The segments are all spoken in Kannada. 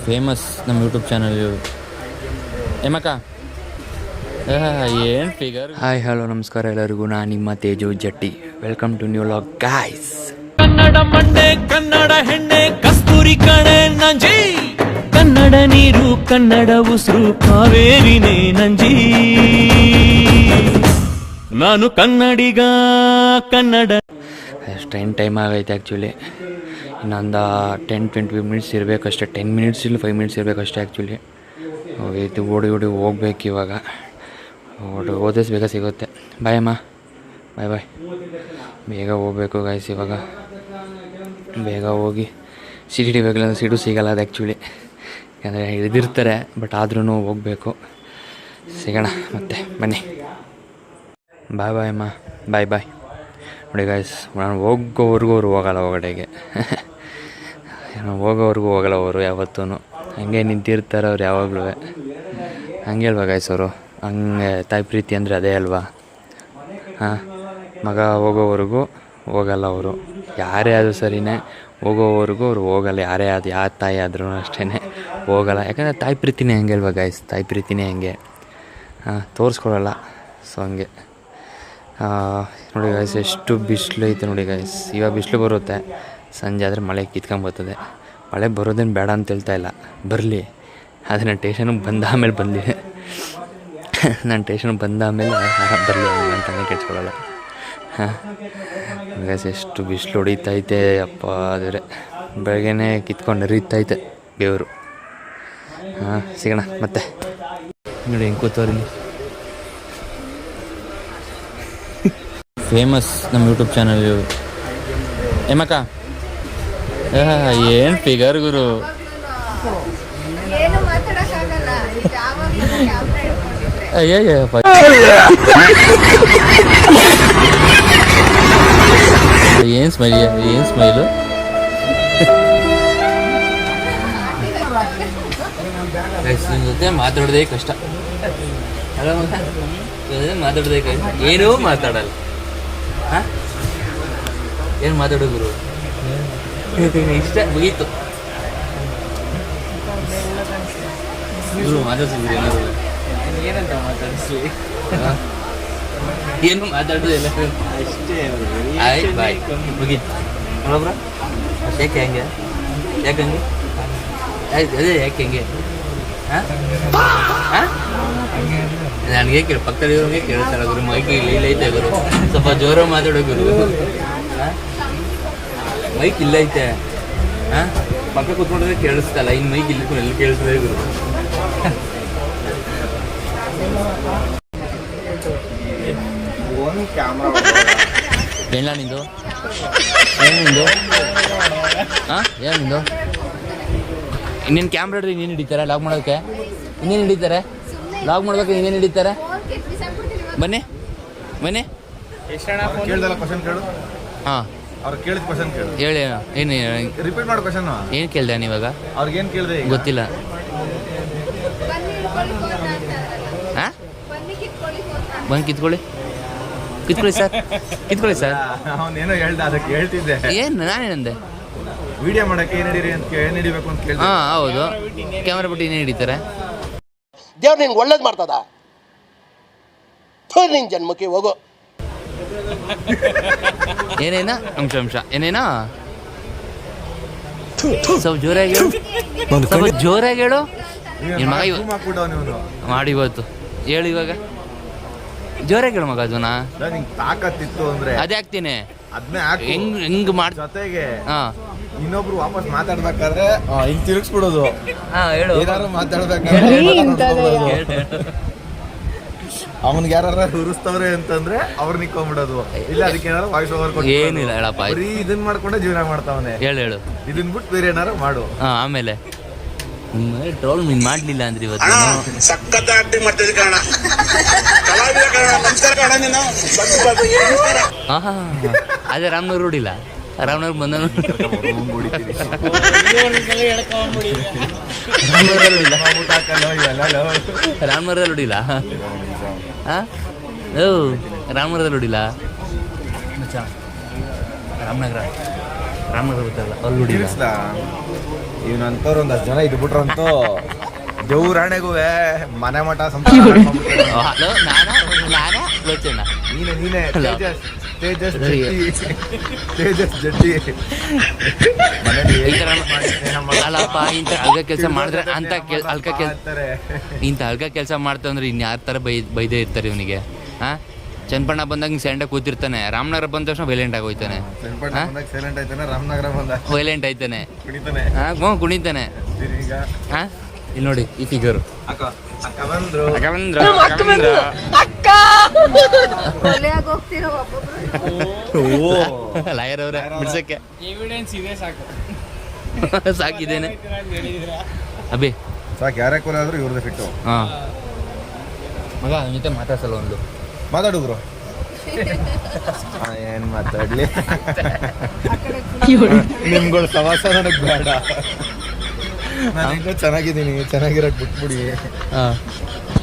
ಫೇಮಸ್ ನಮ್ಮ ಯೂಟ್ಯೂಬ್ ಚಾನಲ್ ಏಮಕ್ಕ ಏನು ಫಿಗರ್. ಹಾಯ್ ಹಲೋ ನಮಸ್ಕಾರ ಎಲ್ಲರಿಗೂ, ನಾನು ನಿಮ್ಮ Teju Jatti. Welcome to new log guys. Kannada ಮಂಡೆ ಕನ್ನಡ ಹೆಣ್ಣೆ ಕಸ್ತೂರಿ ಕಣೆ ನಂಜಿ, ಕನ್ನಡ ನೀರು ಕನ್ನಡ ಉಸಿರು ಕಾವೇರಿನೇ ನಂಜಿ. ನಾನು ಕನ್ನಡಿಗ ಕನ್ನಡ. ಟೈಮ್ ಆಗೈತೆ ಆ್ಯಕ್ಚುಲಿ. ಇನ್ನೊಂದು 10-20 ಮಿನಿಟ್ಸ್ ಇರಬೇಕಷ್ಟೇ. 10 ಮಿನಿಟ್ಸ್ ಇಲ್ಲ 5 ಮಿನಿಟ್ಸ್ ಇರಬೇಕಷ್ಟೇ ಆ್ಯಕ್ಚುಲಿ. ಇದು ಓಡಿ ಹೋಗ್ಬೇಕು ಇವಾಗ. ಓದಿಸ್ ಬೇಗ ಸಿಗುತ್ತೆ. ಬಾಯ್ ಅಮ್ಮ, ಬಾಯ್. ಬೇಗ ಹೋಗ್ಬೇಕು ಗಾಯ್ಸ್. ಇವಾಗ ಬೇಗ ಹೋಗಿ ಸಿಟಿ ಹಿಡಿಬೇಕಲ್ಲ, ಸೀಟು ಸಿಗೋಲ್ಲ ಅದು ಆ್ಯಕ್ಚುಲಿ. ಯಾಕಂದರೆ ಹಿಡಿದಿರ್ತಾರೆ, ಬಟ್ ಆದ್ರೂ ಹೋಗಬೇಕು. ಸಿಗೋಣ ಮತ್ತೆ, ಬನ್ನಿ. ಬಾಯ್ ಅಮ್ಮ, ಬಾಯ್. ನೋಡಿ ಗಾಯ್ಸ್, ನಾನು ಹೋಗೋವರೆಗೂ ಅವ್ರು ಹೋಗಲ್ಲ ಹೊರಗಡೆಗೆ. ಹೋಗೋವರೆಗೂ ಹೋಗಲ್ಲ ಅವರು ಯಾವತ್ತೂ. ಹಂಗೆ ನಿಂತಿರ್ತಾರೆ ಅವ್ರು ಯಾವಾಗಲೂ. ಹಂಗೆ ಅಲ್ವಾ ಗಾಯ್ಸ್ ಅವರು? ಹಂಗೆ ತಾಯಿ ಪ್ರೀತಿ ಅಂದರೆ ಅದೇ ಅಲ್ವಾ? ಹಾಂ, ಮಗ ಹೋಗೋವರೆಗೂ ಹೋಗಲ್ಲ ಅವರು. ಯಾರೇ ಆದರೂ ಸರಿಯೇ, ಹೋಗೋವರೆಗೂ ಅವ್ರು ಹೋಗಲ್ಲ. ಯಾರೇ ಆದ ಯಾವ ತಾಯಿ ಆದ್ರೂ ಅಷ್ಟೇ ಹೋಗಲ್ಲ. ಯಾಕಂದರೆ ತಾಯಿ ಪ್ರೀತಿನೇ ಹಂಗೆ ಅಲ್ವಾ ಗಾಯ್ಸ್? ತಾಯಿ ಪ್ರೀತಿನೇ ಹಂಗೆ. ತೋರಿಸ್ಕೊಡಲ್ಲ. ಸೊ ಹಂಗೆ ನೋಡಿ ಗಾಯ್ಸ್, ಎಷ್ಟು ಬಿಸಿಲು ಐತೆ ನೋಡಿ ಗಾಯ್ಸ್. ಇವಾಗ ಬಿಸಿಲು ಬರುತ್ತೆ, ಸಂಜೆ ಆದರೆ ಮಳೆ ಕಿತ್ಕೊಂಬರ್ತದೆ. ಮಳೆ ಬರೋದೇನು ಬೇಡ ಅಂತ ಹೇಳ್ತಾ ಇಲ್ಲ, ಬರಲಿ. ಆದರೆ ನಾನು ಟೇಷನ್ಗೆ ಬಂದ ಆಮೇಲೆ ಬಂದಿದೆ. ನಾನು ಟೇಷನ್ಗೆ ಬಂದ ಆಮೇಲೆ ಬರಲಿ ಅಂತ ಕೆಡ್ಸ್ಕೊಳ್ಳಲ್ಲ. ಹಾಂ ಗಾಯ್ಸ್, ಎಷ್ಟು ಬಿಸಿಲು ಹೊಡಿತೈತೆ ಅಪ್ಪ. ಆದರೆ ಬೆಳಗ್ಗೆನೇ ಕಿತ್ಕೊಂಡು ಹರಿತೈತೆ ಬೇವರು. ಹಾಂ, ಸಿಗೋಣ ಮತ್ತೆ. ನೋಡಿ ಹೆಂಗೆ ಕೂತವ್ರಿ. ಫೇಮಸ್ ನಮ್ಮ ಯೂಟ್ಯೂಬ್ ಚಾನಲ್ ಏಮಕ್ಕ. ಏನು ಫಿಗರ್ ಗುರು. ಅಯ್ಯಪ್ಪ, ಏನು ಸ್ಮೈಲು. ನಿಮ್ಮ ಜೊತೆ ಮಾತಾಡೋದೇ ಕಷ್ಟ. ಮಾತಾಡೋದೇ ಕಷ್ಟ. ಏನೂ ಮಾತಾಡಲ್ಲ. ಹಾಂ, ಏನು ಮಾತಾಡೋ ಗುರು? ಇಷ್ಟ ಮುಗೀತು ಗುರು. ಮಾತಾಡ್ಸಿದ್ರಿ ಏನಾದ್ರು? ಏನಂತ ಮಾತಾಡಿಸ್ರಿ? ಏನು ಮಾತಾಡೋದಿಲ್ಲ ಅಷ್ಟೇ. ಆಯ್ತು, ಬಾಯ್, ಮುಗೀತು. ನೋಡಬ್ರ, ಯಾಕೆ ಹಂಗೆ? ಆಯ್ತು, ಅದೇ ಯಾಕೆ ಹೆಂಗೆ? ಹಾಂ, ನನಗೆ ಕೇಳಿ, ಪಕ್ಕದಲ್ಲಿರೋರಿಗೆ ಕೇಳ್ತಾರ ಗುರು. ಮೈಕ್ ಇಲ್ಲ ಐತೆ ಗುರು, ಸ್ವಲ್ಪ ಜೋರ ಮಾತಾಡೋ ಗುರು. ಮೈಕ್ ಇಲ್ಲ ಐತೆ. ಹಾಂ, ಪಕ್ಕ ಕೂತ್ಕೊಂಡ್ರೆ ಕೇಳಿಸ್ತಲ್ಲ. ಇನ್ನು ಮೈಕ್ ಇಲ್ಲಿ ಎಲ್ಲ ಕೇಳಿಸ್ತದೆ ಗುರು. ಏನಿಲ್ಲ ನಿಂದು? ಹಾಂ, ಏನು ನಿಂದು? ಇನ್ನೇನು ಕ್ಯಾಮ್ರಾ ಹಿಡಿದ್ರೆ ಇನ್ನೇನು ಹಿಡಿತಾರೆ ಲಾಗ್ ಮಾಡೋಕ್ಕೆ? ಇನ್ನೇನು ಹಿಡಿತಾರೆ ಲಾಗ್ ಮಾಡ್ಬೇಕು? ಇನ್ನೇನು ಹಿಡಿತಾರೆ? ಬನ್ನಿ. ಹಾಂ, ಅವ್ರು ಕೇಳಿದ ಕ್ವಶನ್ ಕೇಳು. ಹೇಳಿ. ಏನು ರಿಪೀಟ್ ಮಾಡೋ ಕ್ವಶನ್. ಏನು ಕೇಳ್ದೆ ನೀವಾಗ? ಅವ್ರಿಗೆ ಏನು ಕೇಳಿದೆ ಗೊತ್ತಿಲ್ಲ. ಹಾಂ, ಬಂದು ಕಿತ್ಕೊಳ್ಳಿ ಸರ್. ಅವನೇನೋ ಹೇಳ್ದ, ಅದಕ್ಕೆ ಹೇಳ್ತಿದ್ದೆ. ಏನು ನಾನೇನಂದೆ? ವಿಡಿಯೋ ಮಾಡಕ್ಕೆ ಏನು ಹಿಡಿಬೇಕು ಅಂತ ಕೇಳಿ. ಹಾಂ, ಹೌದು. ಕ್ಯಾಮ್ರಾ ಬಿಟ್ಟು ಇನ್ನೇನು ಹಿಡಿತಾರೆ? ದೇವ್ರು ನಿನ್ಗೆ ಒಳ್ಳೇದು ಮಾಡ್ತದ? ನಿನ್ನ ಜನ್ಮಕ್ಕೆ ಹೋಗೋ. ಏನೇನ ಅಂಶ ಏನೇನಾ? ಸ್ವಲ್ಪ ಜೋರಾಗಿ ಹೇಳು. ನಿನ್ನ ಮಗ ಮಾಡಿ ಇವತ್ತು ಹೇಳು. ಇವಾಗ ಜೋರಾಗಿ ಹೇಳು ಮಗ. ಅದನ್ನ ತಾಕತ್ತಿತ್ತು ಅಂದ್ರೆ ಅದೇ ಹಾಕ್ತೀನಿ. ಹೆಂಗ್ ಮಾಡಿ ಜೊತೆಗೆ ಹಾಂ, ಇನ್ನೊಬ್ರು ವಾಪಸ್ ಮಾತಾಡ್ಬೇಕಾದ್ರೆ ಹಿಂಗ್ ತಿರುಗಿಸ್ಬಿಡೋದು. ಏನಾದ್ರು ಮಾತಾಡ್ಬೇಕಾದ್ರೆ ಅವನ್ಗೆ ಯಾರು ಹುರಿಸ್ತವ್ರೆ ಅಂತಂದ್ರೆ ಅವ್ರು ನಿಕ್ಕೊಂಡ್ಬಿಡೋದು. ಇಲ್ಲ ಅದಕ್ಕೆ ಏನಾರು ವಾಯ್ಸ್ ಓವರ್ ಕೊಟ್ಟು ಏನಿಲ್ಲ ಹೇಳಪ್ಪ. ಇದನ್ನ ಮಾಡ್ಕೊಂಡೆ ಜೀವನ ಮಾಡ್ತಾವನೆ. ಹೇಳು. ಇದನ್ ಬಿಟ್ಟು ಬೇರೆ ಏನಾರು ಮಾಡು. ಆಮೇಲೆ ಟ್ರೋಲ್ ನೀನ್ ಮಾಡ್ಲಿಲ್ಲ ಅಂದ್ರೆ ಇವತ್ತು ಸಖತ್ ಆಕ್ಟಿಂಗ್ ಮಾಡ್ತಿದ್ದೆ ಕಾರಣ. ಅದೇ ರಾಮನಗರ ರೂಢಿಲ್ಲ. ರಾಮನಗರ ಬಂದ ರಾಮನಗರದಲ್ಲಿ ರೂಢಿಲ್ಲ. ಹಾಂ, ರಾಮನಗರದಲ್ಲಿ ರೂಢಿಲ್ಲ. ರಾಮನಗರ ರಾಮನಗರ ಗೊತ್ತಲ್ಲ ಅಲ್ಲಿ ಹುಡುಗಿಲ್ಲ ಇವನಂತವ್ರು ಒಂದಷ್ಟು ಜನ ಇದು ಬಿಟ್ರಂತೂ ದೇವ್ರಾಣೆಗೂ ಮನೆ ಮಠ ಹಲೋ ನಾನಾ ಲೋಚನ ನೀನೇ ತೇಜಸ್ ಜಟ್ಟಿ ಮನೇಲಿ ಈ ಥರ ಅಲ್ಲಪ್ಪ ಇಂಥ ಅಲ್ಗ ಕೆಲಸ ಮಾಡಿದ್ರೆ ಅಂತ ಇಂಥ ಅಲ್ಗ ಕೆಲಸ ಮಾಡ್ತಾ ಅಂದ್ರೆ ಇನ್ಯಾರ ಥರ ಬೈದೇ ಇರ್ತಾರೆ ಇವನಿಗೆ. ಹಾಂ, ಚನ್ನಪಣ್ಣ ಬಂದಾಗ ಹಿಂಗೆ ಸೈಲೆಂಟಾಗಿ ಕೂತಿರ್ತಾನೆ, ರಾಮನಗರ ಬಂದ ತಕ್ಷಣ ವೈಲೆಂಟ್ ಆಗೋಯ್ತಾನೆ, ಸೈಲೆಂಟ್ ಆಯ್ತಾನೆ, ರಾಮನಗರ ಬಂದ ವೈಲೆಂಟ್ ಆಯ್ತಾನೆ, ಕುಣಿತಾನೆ. ಹಾಂ ಕುಣಿತಾನೆ. ಹಾಂ, ಇಲ್ಲಿ ನೋಡಿ ಈ ಫಿಗರು. ಲಾಯರ್ ಅವ್ರೆ ಬಿಡ್ಸಕ್ಕೆ ಸಾಕಿದ್ದೇನೆ ಅಭಿ ಸಾಕು. ಯಾರೇ ಕೊಲೆ ಆದ್ರೂ ಇವ್ರದ್ದು ಫಿಟ್ಟು. ಹಾಂ ಮಗ ಅವನ ಜೊತೆ ಮಾತಾಡ್ಸಲ್ಲ ಒಂದು ಮಾತಾಡುದ್ರು ಏನ್ ಮಾತಾಡ್ಲಿ. ನಿಮ್ಗಳು ಸವಾಸ ನನಗೆ ಬೇಡ, ನಾನು ಚೆನ್ನಾಗಿದ್ದೀನಿ, ಚೆನ್ನಾಗಿರಕ್ ಬಿಟ್ಬಿಡಿ.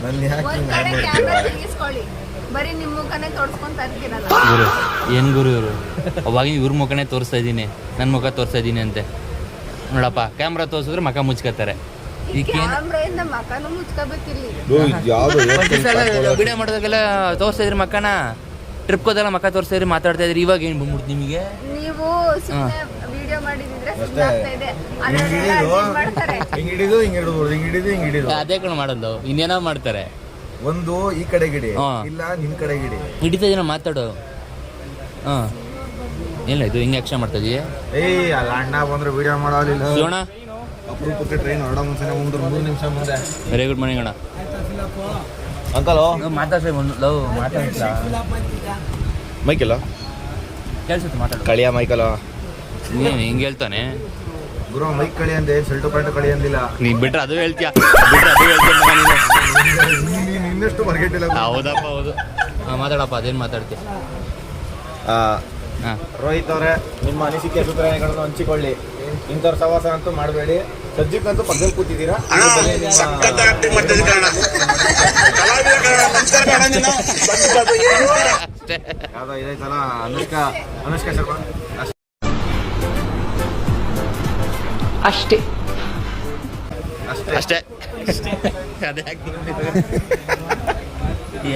ನನ್ನ ಯಾಕೆ ಗುರು ಏನು ಗುರು ಇವರು ಅವಾಗ ಇವ್ರ ಮುಖನೇ ತೋರಿಸ್ತಾ ಇದ್ದೀನಿ, ನನ್ನ ಮುಖ ತೋರಿಸ್ತಾ ಇದ್ದೀನಿ ಅಂತೆ. ನೋಡಪ್ಪ ಕ್ಯಾಮ್ರಾ ತೋರಿಸಿದ್ರೆ ಮಖ ಮುಚ್ಕೋತಾರೆ. ವಿಡಿಯೋ ಮಾಡೋದಾಗೆಲ್ಲ ತೋರಿಸ್ತಾ ಇದ್ರಿ ಮಕ್ಕನ, ಟ್ರಿಪ್ ಹೋದಲ್ಲ ಮಕ್ಕ ತೋರಿಸ್ತಾ ಇದ್ರಿ, ಮಾತಾಡ್ತಾ ಇದ್ರಿ. ಇವಾಗ ಏನು ಬಂದ್ಬಿಡ್ತು ನಿಮಗೆ? ನೀವು ಅದೇ ಕಣ ಮಾಡೋದು, ಇನ್ನೇನೋ ಮಾಡ್ತಾರೆ. ಒಂದು ಈ ಕಡೆ ಗಿಡಿ ಇಲ್ಲ ನಿಮ್ ಕಡೆ ಗಿಡಿ ಹಿಡಿತಾ ಇದೀನ ಮಾತಾಡೋ. ಹಾಂ ಇಲ್ಲ ಇದು ಹಿಂಗೆ ಆಕ್ಷನ್ ಮಾಡ್ತಾ ಇದೀಯ. ಅಲ್ಲ ಅಣ್ಣ ಬಂದ್ರೆ ವಿಡಿಯೋ ಮಾಡೋದಿಲ್ಲ. ಶಿವಣ್ಣ ಅಪರೂಪಕ್ಕೆ ಟ್ರೈನ್ ಹೊರಡ ಮುಂಚೆನೆ 3 ನಿಮಿಷ ಮುಂದೆ. ವೆರಿ ಗುಡ್ ಮಾರ್ನಿಂಗ್ ಅಣ್ಣ. ಅಂಕಲ್ ಮಾತಾಡ್ಸ ಮಾತಾಡ್ಸ ಮೈಕೆಲ್ಲ ಕೇಳಿಸುತ್ತೆ ಮಾತಾಡ ಕಳಿಯ ಮೈಕಲ್ಲ ನೀನು ಹಿಂಗೆ ಹೇಳ್ತಾನೆ ಗುರು. ಮೈಕ್ ಕಳಿ ಅಂದೆ, ಶರ್ಟು ಪ್ಯಾಂಟು ಕಳಿ ಅಂದಿಲ್ಲ. ನೀ ಬಿಟ್ರೆ ಅದು ಹೇಳ್ತೀಯ, ಇನ್ನಷ್ಟು ಬರ್ಗೆಟ್ಟಿಲ್ಲ. ಹೌದಪ್ಪ ಹೌದು. ಮಾತಾಡಪ್ಪ ಅದೇನು ಮಾತಾಡ್ತೀಯ. ರೋಹಿತ್ ಅವರೇ, ನಿಮ್ಮ ಅನಿಸಿಕೆ ಅಭಿಪ್ರಾಯಗಳನ್ನು ಹಂಚಿಕೊಳ್ಳಿ. ಇಂಥವ್ರ ಸವಾಸ ಅಂತೂ ಮಾಡಬೇಡಿ. ಸದ್ಯಕ್ಕಂತೂ ಪಕ್ಕದಲ್ಲಿ ಕೂತಿದ್ದೀರಾ. ಯಾವ್ದೋ ಇದೈತಲ್ಲ ಅನುಷ್ಕಾ ಶರ್ಮಾ ಅಷ್ಟೇ ಅಷ್ಟೇ ಅದೇ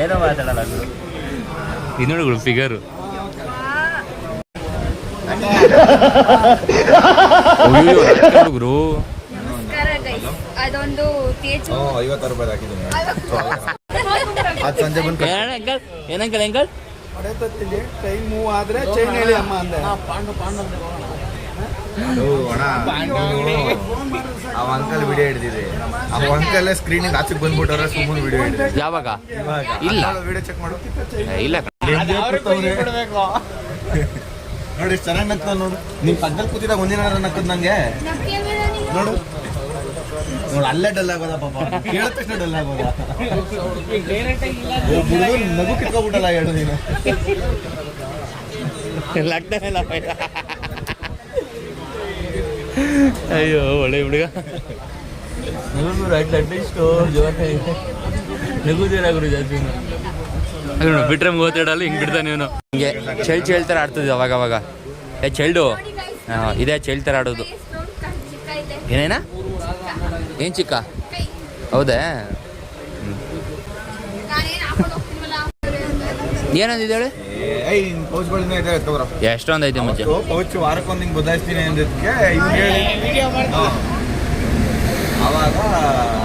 ಏನೋ ಮಾತಾಡಲ್ಲ ಇನ್ನೊಂದು ಫಿಗರು. ಹುಡುಗರು ಅದೊಂದು 50 ರೂಪಾಯಿ ಹಾಕಿದ್ದೀನಿ. ಸಂಜೆ ಬಂದು ಏನಂಕಲ್ ಎಂಕಲ್ ಟೈಮ್ ಮೂವ್ ಆದ್ರೆ ಚೈನ್ ಹೇಳಿ ಅಮ್ಮ ಅಂದೆ. ಅವ ಅಂಕಲ್ ವಿಡಿಯೋ ಹಿಡಿದಿದೆ. ಅವ ಅಂಕಲ್ ಸ್ಕ್ರೀನಿಂಗ್ ಆಚೆಗೆ ಬಂದ್ಬಿಟ್ಟವ್ರೆ, ಸುಮ್ಮನೆ ವಿಡಿಯೋ ಹಿಡಿದ್ರೆ. ಯಾವಾಗ ಇಲ್ಲ ವಿಡಿಯೋ ಚೆಕ್ ಮಾಡು. ಇಲ್ಲ ನೋಡಿ ಎಷ್ಟು ಚೆನ್ನಾಗಿ ನಗ್ತಾವ ನೋಡು. ನಿಮ್ ಪಕ್ಕದಲ್ಲಿ ಕೂತಿದಾಗ ಒಂದಿನ ನಕ್ಕದ್ ನಂಗೆ ನೋಡು ನೋಡು. ಅಲ್ಲೇ ಡಲ್ ಆಗೋದ ಪಾಪ, ಕೇಳಿದ ತಕ್ಷಣ ಡಲ್ ಆಗೋದ. ನಗು ಕಿತ್ಕೊಬಿಟ್ಟಲ್ಲ 2 ದಿನ. ಅಯ್ಯೋ ಒಳ್ಳೆ ಹುಡುಗ. ನಗುದಿಲ್ಲ ಗುರು ಜಾಸ್ತಿ. ಬಿಟ್ರೆ ಓದಾಡಲ್ಲ ಹಿಂಗೆ ಬಿಡ್ತಾನೆ ಇವನು. ಹಿಂಗೆ ಚೈಲ್ಡ್ ಥರ ಆಡ್ತಿದ್ವಿ ಅವಾಗ ಅವಾಗ. ಚೈಲ್ಡು ಇದೇ ಚೈಲ್ಡ್ ಥರ ಆಡೋದು. ಏನೇನ ಏನು ಚಿಕ್ಕ? ಹೌದಾ? ಏನಂದಿದ್ದಾಳೆ? ಎಷ್ಟೊಂದು ಐತೆ ಮುಂಚೆ ಪೌಚ್ ವಾರಕ್ಕೊಂದು ಹಿಂಗೆ ಬದಲಾಯಿಸ್ತೀನಿ ಅಂದಿದ್ದಕ್ಕೆ ಅವಾಗ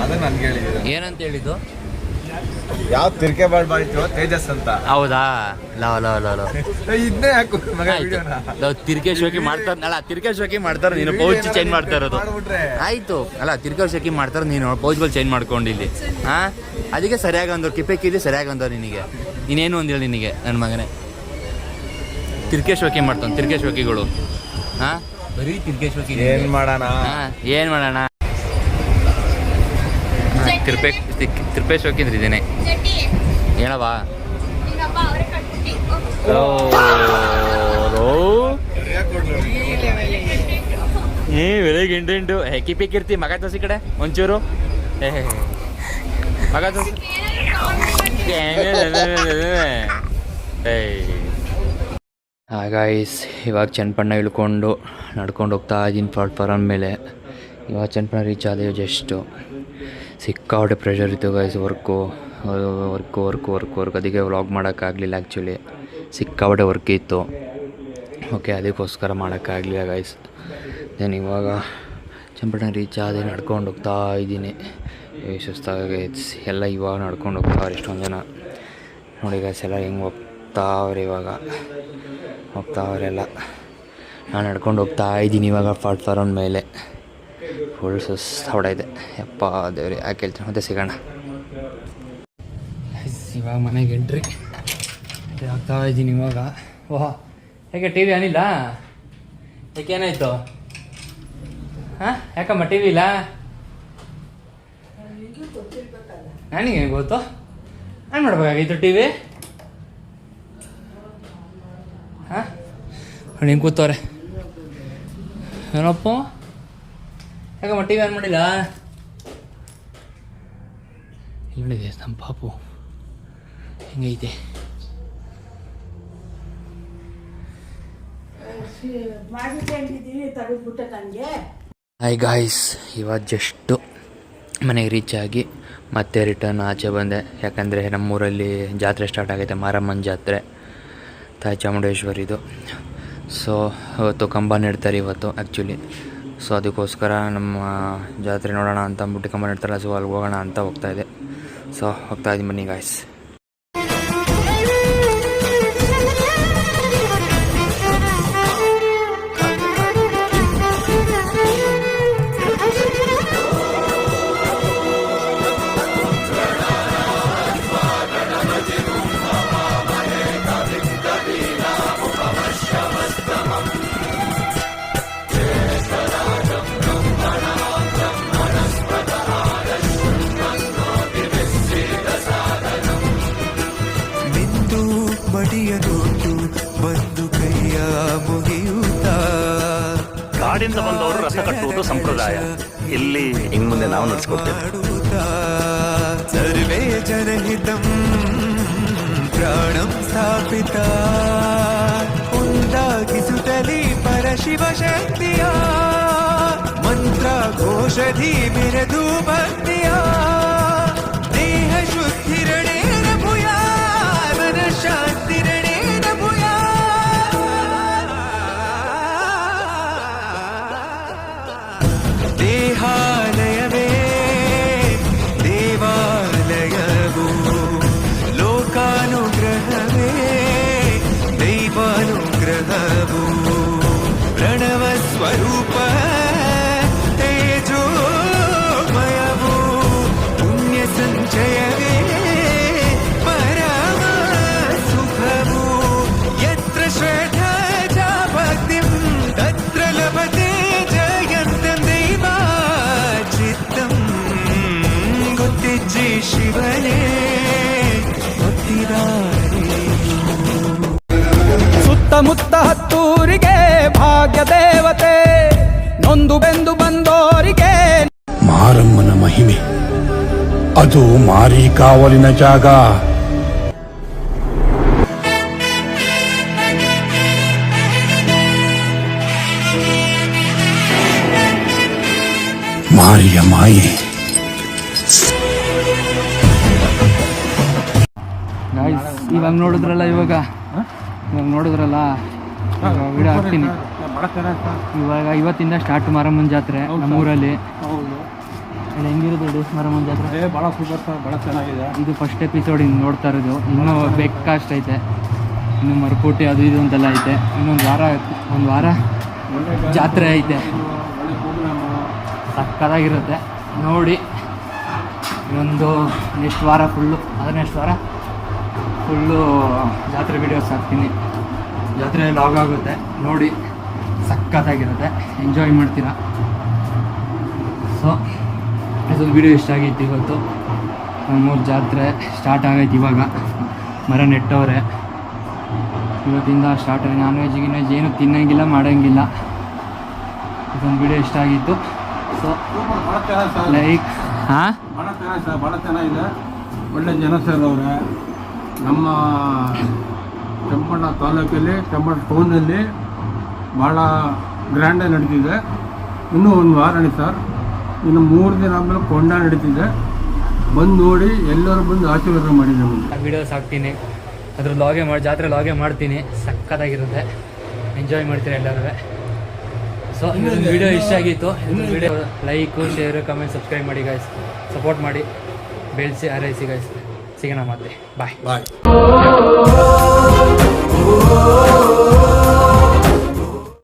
ಅದೇ ನನ್ಗೆ ಹೇಳಿದ್ರು. ಏನಂತ ಹೇಳಿದ್ದು? ಯಾವ ತಿರ್ಕೆ ಬಾಳ್ಬಾಳಿತ್ತು ತೇಜಸ್ ಅಂತ. ಹೌದಾ? ಇದನ್ನೇ ಹಾಕು ತಿರ್ಕೆ ಶೋಕಿ ಮಾಡ್ತಾರಲ್ಲ, ತಿರ್ಕೆ ಶೋಕಿ ಮಾಡ್ತಾರೆ, ನೀನು ಪೌಚ್ ಚೇಂಜ್ ಮಾಡ್ತಾ ಇರೋದು. ಆಯ್ತು ಅಲ್ಲ, ತಿರ್ಕೆ ಶೋಕಿ ಮಾಡ್ತಾರೆ, ನೀನು ಪೌಚ್ಗಳು ಚೇಂಜ್ ಮಾಡ್ಕೊಂಡಿಲ್ಲಿ. ಹಾಂ, ಅದಕ್ಕೆ ಸರಿಯಾಗಿ ಅಂದವ್ರು ಕಿಪ್ಪೆಕ್ಕಿದ್ದು ಸರಿಯಾಗಿ ಅಂದವ್ರು ನಿನಗೆ. ನೀನೇನು ಅಂದಿಲ್ಲ ನಿನಗೆ ನನ್ನ ಮಗನೇ. ತಿರ್ಕೆ ಶೋಕಿ ಮಾಡ್ತಾನೆ, ತಿರ್ಕೆ ಶೋಕಿಗಳು. ಹಾಂ, ಬರೀ ತಿರ್ಕೆ ಶೋಕಿ. ಏನು ಮಾಡೋಣ? ಹಾಂ, ಏನು ಮಾಡೋಣ? ತಿರ್ಪೆ ಶೋಕಿ ಅಂದ್ರೆ ಇದೇನೆ ಹೇಳವಾ? ಬೆಳಿಗ್ಗೆ 8 ಕಿರ್ತಿ ಮಗ ತೋಸಿ ಕಡೆ ಒಂಚೂರು ಮಗ ತೋಸಿ. ಗೈಸ್ ಇವಾಗ ಚನ್ನಪಟ್ಟಣ ಇಳ್ಕೊಂಡು ನಡ್ಕೊಂಡು ಹೋಗ್ತಾ ಇದ್ದೀನಿ ಪ್ಲಾಟ್ಫಾರಮ್ ಮೇಲೆ. ಇವಾಗ ಚನ್ನಪಟ್ಟಣ ರೀಚ್ ಆದೇವು ಜಸ್ಟು. ಸಿಕ್ಕಾಪಟ್ಟೆ ಪ್ರೆಷರ್ ಇತ್ತು ಗೈಸ್, ವರ್ಕು ಅದಕ್ಕೆ ವ್ಲಾಗ್ ಮಾಡೋಕ್ಕಾಗಲಿಲ್ಲ ಆ್ಯಕ್ಚುಲಿ. ಸಿಕ್ಕಾಪಟ್ಟೆ ವರ್ಕ್ ಇತ್ತು, ಓಕೆ ಅದಕ್ಕೋಸ್ಕರ ಮಾಡೋಕ್ಕಾಗಲಿಲ್ಲ ಗೈಸ್. ದೆನ್ ಇವಾಗ ಚನ್ನಪಟ್ಟಣ ರೀಚ್ ಆದೆ, ನಡ್ಕೊಂಡು ಹೋಗ್ತಾ ಇದ್ದೀನಿ. ಸುಸ್ತಾಗೈತೆ ಎಲ್ಲ. ಇವಾಗ ನಡ್ಕೊಂಡು ಹೋಗ್ತಾವ್ರೆ ಎಷ್ಟೊಂದು ಜನ ನೋಡಿ ಗೈಸ್, ಎಲ್ಲ ಹೆಂಗೆ ಹೋಗ್ತಾವ್ರೆ ಇವಾಗ ಹೋಗ್ತಾವ್ರೆಲ್ಲ. ನಾನು ನಡ್ಕೊಂಡು ಹೋಗ್ತಾ ಇದ್ದೀನಿ ಇವಾಗ ಪ್ಲಾಟ್ಫಾರಮ್ ಮೇಲೆ. ಫುಲ್ ಹೊಡೆಯಿದೆ ಯಪ್ಪ ದೇವ್ರಿ, ಯಾಕೆ ಹೇಳ್ತೀನಿ. ಮತ್ತೆ ಸಿಗೋಣ. ಇವಾಗ ಮನೆಗೆ ಎಂಟ್ರಿ ಆಗ್ತಾ ಇದ್ದೀನಿ ಇವಾಗ. ಓಹ್ ಹೇಗೆ ಟಿ ವಿ ಏನಿಲ್ಲ? ಯಾಕೇನಾಯಿತು? ಹಾಂ ಯಾಕಮ್ಮ ಟಿ ವಿ ಇಲ್ಲ? ನನಗೆ ಗೊತ್ತು, ನಾನು ಮಾಡ್ಬೇಕಾಗಿತ್ತು ಟಿ ವಿ. ಹಾಂ ಹಿಂಗೆ ಕೂತವ್ರೆ ಏನಪ್ಪ, ಯಾಕಮ್ಮ ಟಿ ವಿ ಆನ್ ಮಾಡಿಲ್ಲ? ಇಲ್ಲಿ ನೋಡಿದೆ ನಮ್ಮ ಪಾಪು ಹೆಂಗೈತೆ. ಹಾಯ್ ಗಾಯ್ಸ್, ಇವಾಗ ಜಸ್ಟು ಮನೆಗೆ ರೀಚ್ ಆಗಿ ಮತ್ತೆ ರಿಟರ್ನ್ ಆಚೆ ಬಂದೆ. ಯಾಕಂದರೆ ನಮ್ಮೂರಲ್ಲಿ ಜಾತ್ರೆ ಸ್ಟಾರ್ಟ್ ಆಗೈತೆ, ಮಾರಮ್ಮನ ಜಾತ್ರೆ, ತಾಯಿ ಚಾಮುಂಡೇಶ್ವರಿದು. ಸೊ ಇವತ್ತು ಕಂಬ ನೆಡ್ತಾರೆ ಇವತ್ತು ಆ್ಯಕ್ಚುಲಿ. ಸೊ ಅದಕ್ಕೋಸ್ಕರ ನಮ್ಮ ಜಾತ್ರೆ ನೋಡೋಣ ಅಂತ ಅಂದ್ಬಿಟ್ಟು ಕಂಬ ನೆಡ್ತಾರಲ್ಲ, ಸೊ ಅಲ್ಲಿ ಹೋಗೋಣ ಅಂತ ಹೋಗ್ತಾಯಿದ್ದೆ. ಸೊ ಹೋಗ್ತಾಯಿದ್ದೀನಿ ಬನ್ನಿ ಗಾಯ್ಸ್. ಕಾಡಿಂದ ಬಂದವರು ರಸ ಕಟ್ಟುವುದು ಸಂಪ್ರದಾಯ. ಇಲ್ಲಿ ಇನ್ನು ಮುಂದೆ ನಾವು ನಡೆಸ್ಕೊಡ್ತೇವೆ. ಸರ್ವೇ ಜನಹಿತಂ ಪ್ರಾಣಂ ಸ್ಥಾಪಿತ ಉಂಟಾಗಿಸುತ್ತಲೇ ಪರಶಿವ ಶಕ್ತಿಯ ಮಂತ್ರ ಘೋಷಧಿ ಮೆರೆದು ಭಕ್ತಿಯ ದೇಹ ಶುದ್ಧಿರಣೇನ ಭೂಯಾ ಮನ ಶಾಂತಿರಣೇನ ಭೂಯಾ. ದೇಹಾಲಯವೇ ದೇವಾಲಯವು, ಲೋಕಾನುಗ್ರಹವೇ ದೈವಾನುಗ್ರಹವು, ಪ್ರಣವ ಸ್ವರೂಪ ತೇಜೋಮಯವು, ಪುಣ್ಯ ಸಂಚಯವೇ ಪರಮ ಸುಖವು. ಯತ್ರ ಶ್ರದ್ಧಾ ಚ ಭಕ್ತಿಂ ತತ್ರ ಲಭತೆ ಜಯಂತಂ ದೈವಾಚಿತ್ತಂ. ಗೊತ್ತಿಜ್ಜಿ ಶಿವನೇ ಗೊತ್ತಿದಾರೆ. ಸುತ್ತಮುತ್ತ ಹತ್ತೂರಿಗೆ ಭಾಗ್ಯ ದೇವತೆ, ನೊಂದು ಬೆಂದು ಬಂದೋರಿಗೆ ಮಾರಮ್ಮನ ಮಹಿಮೆ, ಅದು ಮಾರಿ ಕಾವಲಿನ ಜಾಗ. ಮಾರಿಯ ಮಾಯೆ. ಇವಾಗ ನೋಡಿದ್ರಲ್ಲ ಇವಾಗ ನೋಡಿದ್ರಲ್ಲ ವಿಡಿಯೋ ಹಾಕ್ತೀನಿ. ಇವಾಗ ಇವತ್ತಿಂದ ಸ್ಟಾರ್ಟ್ ಮಾರಮ್ಮನ ಜಾತ್ರೆ ನಮ್ಮೂರಲ್ಲಿ. ಹೆಂಗಿರುತ್ತೆ ನೋಡಿ ಮಾರಮ್ಮನ ಜಾತ್ರೆ? ಭಾಳ ಸೂಪರ್ ಸರ್, ಭಾಳ ಚೆನ್ನಾಗಿದೆ. ಇದು ಫಸ್ಟ್ ಎಪಿಸೋಡ್ ಇನ್ನು ನೋಡ್ತಾ ಇರೋದು. ಇನ್ನೂ ಬೆಕ್ಕಷ್ಟು ಐತೆ, ಇನ್ನು ಮರಕೋಟೆ ಅದು ಇದು ಅಂತೆಲ್ಲ ಐತೆ. ಇನ್ನೊಂದು ವಾರ ಜಾತ್ರೆ ಐತೆ, ಸಕ್ಕತ್ತಾಗಿರುತ್ತೆ ನೋಡಿ. ಇನ್ನೊಂದು ನೆಕ್ಸ್ಟ್ ವಾರ ಫುಲ್ಲು, ನೆಕ್ಸ್ಟ್ ವಾರ ಫುಲ್ಲು ಜಾತ್ರೆ ವೀಡಿಯೋಸ್ ಹಾಕ್ತೀನಿ. ಜಾತ್ರೆ ಲಾಗ್ ಆಗುತ್ತೆ ನೋಡಿ, ಸಕ್ಕತ್ತಾಗಿರುತ್ತೆ, ಎಂಜಾಯ್ ಮಾಡ್ತೀರಾ. ಸೊ ಇದೊಂದು ವೀಡಿಯೋ ಇಷ್ಟ ಆಗಿತ್ತು ಇವತ್ತು. ನಮ್ಮೂರು ಜಾತ್ರೆ ಸ್ಟಾರ್ಟ್ ಆಗೈತೆ ಇವಾಗ. ಮರ ನೆಟ್ಟವ್ರೆ, ಇವತ್ತಿಂದ ಸ್ಟಾರ್ಟ್ ಆಗಿ ನಾನ್ ವೆಜ್ ಏನು ತಿನ್ನೋಂಗಿಲ್ಲ ಮಾಡೋಂಗಿಲ್ಲ. ಇದೊಂದು ವೀಡಿಯೋ ಇಷ್ಟ ಆಗಿತ್ತು. ಸೊ ಲೈಕ್ ಹಾಂ ಭಾಳ ಚೆನ್ನಾಗಿದೆ, ಒಳ್ಳೆ ಜನ ಸರ್ ಅವರೇ. ನಮ್ಮ ಕೆಂಪಣ್ಣ ತಾಲೂಕಲ್ಲಿ ಕೆಂಪಣ್ಣ ಟೌನಲ್ಲಿ ಭಾಳ ಗ್ರ್ಯಾಂಡಾಗಿ ನಡೀತಿದೆ. ಇನ್ನೂ ಒಂದು ವಾರ ನಡೀತು ಸರ್. ಇನ್ನು 3 ದಿನ ಆದಮೇಲೆ ಕೊಂಡ ನಡೀತಿದೆ. ಬಂದು ನೋಡಿ, ಎಲ್ಲರೂ ಬಂದು ಆಶೀರ್ವಾದ ಮಾಡಿ ನಮಗೆ. ವೀಡಿಯೋಸ್ ಹಾಕ್ತೀನಿ, ಅದ್ರ ಲಾಗೆ ಮಾಡಿ, ಜಾತ್ರೆ ಲಾಗೆ ಮಾಡ್ತೀನಿ. ಸಕ್ಕತ್ತಾಗಿರುತ್ತೆ, ಎಂಜಾಯ್ ಮಾಡ್ತೀರಾ ಎಲ್ಲರೂ. ಸೊ ಇದೊಂದು ವೀಡಿಯೋ ಇಷ್ಟ ಆಗಿತ್ತು. ಇದೊಂದು video like, share, comment, subscribe ಮಾಡಿ ಗೈಸ್. ಸಪೋರ್ಟ್ ಮಾಡಿ, ಬೆಳೆಸಿ, ಹಾರೈಸಿ ಗೈಸ್. ಸಿಗೋಣ ಮತ್ತೆ. ಬಾಯ್.